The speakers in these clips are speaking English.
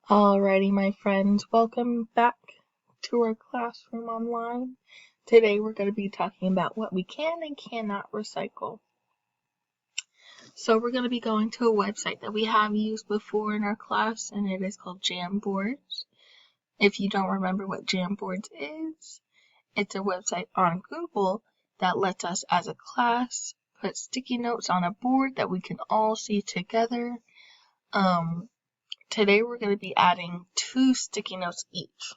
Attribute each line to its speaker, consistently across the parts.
Speaker 1: Alrighty, my friends, welcome back to our classroom online. Today we're going to be talking about what we can and cannot recycle. So we're going to be going to a website that we have used before in our class, and it is called Jamboards. If you don't remember what Jamboards is, it's a website on Google that lets us as a class put sticky notes on a board that we can all see together. Today we're going to be adding 2 sticky notes each.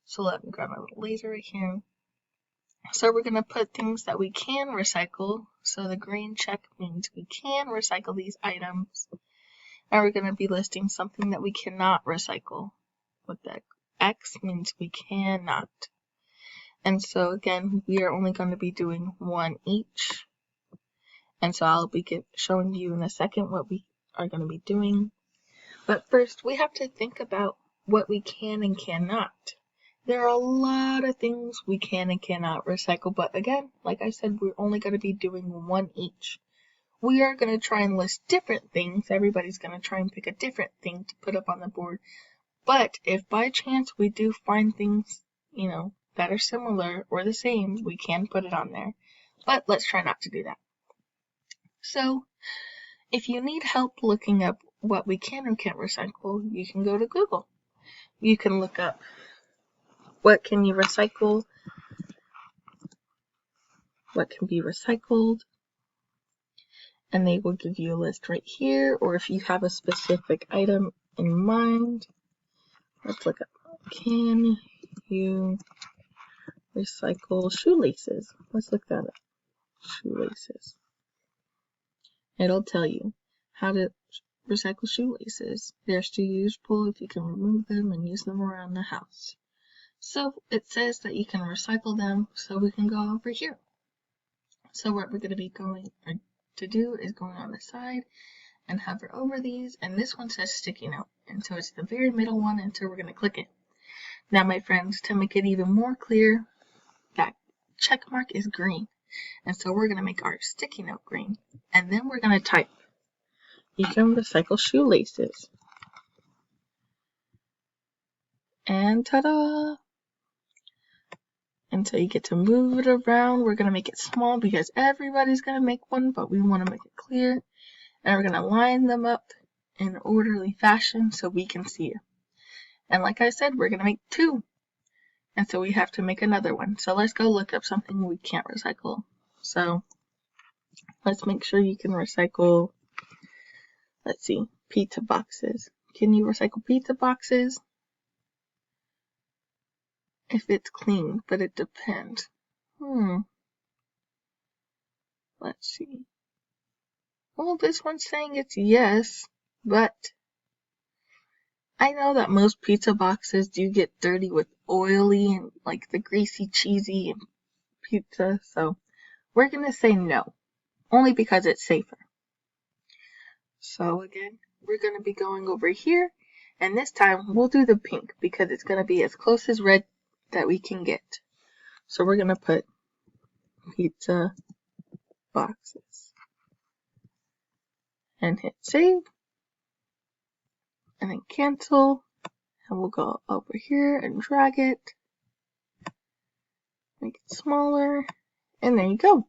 Speaker 1: So let me grab my little laser right here. So we're going to put things that we can recycle. So the green check means we can recycle these items. And we're going to be listing something that we cannot recycle. With the X means we cannot. And so again, we are only going to be doing 1 each. And so I'll be showing you in a second what we are going to be doing. But first, we have to think about what we can and cannot. There are a lot of things we can and cannot recycle, but again, like I said, we're only going to be doing 1 each. We are going to try and list different things. Everybody's going to try and pick a different thing to put up on the board. But if by chance we do find things, that are similar or the same, we can put it on there. But let's try not to do that. So, if you need help looking up what we can and can't recycle, you can go to Google. You can look up what can you recycle, what can be recycled, and they will give you a list right here, or if you have a specific item in mind, let's look up, can you recycle shoelaces? Let's look that up, shoelaces. It'll tell you how to recycle shoelaces. They're still usable if you can remove them and use them around the house. So it says that you can recycle them, so we can go over here. So what we're going to be going to do is going on the side and hover over these, and this one says sticky note, and so it's the very middle one, and so we're going to click it. Now my friends, to make it even more clear, that check mark is green, and so we're going to make our sticky note green, and then we're going to type, you can recycle shoelaces, and ta-da! And so you get to move it around. We're going to make it small because everybody's going to make one, but we want to make it clear. And we're going to line them up in an orderly fashion so we can see it. And like I said, we're going to make 2. And so we have to make another one. So let's go look up something we can't recycle. So let's make sure you can recycle, let's see, pizza boxes. Can you recycle pizza boxes? If it's clean, but it depends. Let's see. Well, this one's saying it's yes, but I know that most pizza boxes do get dirty with oily and like the greasy, cheesy pizza, so we're going to say no, only because it's safer. So again, we're going to be going over here, and this time we'll do the pink because it's going to be as close as red that we can get. So we're going to put pizza boxes and hit save, and then cancel, and we'll go over here and drag it, make it smaller, and there you go.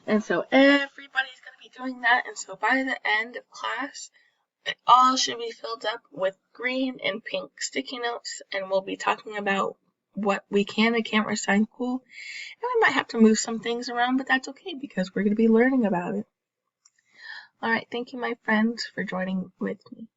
Speaker 1: And so everybody's going to be doing that, and so by the end of class, it all should be filled up with green and pink sticky notes, and we'll be talking about what we can and can't recycle, and we might have to move some things around, but that's okay because we're going to be learning about it. Alright, thank you my friends for joining with me.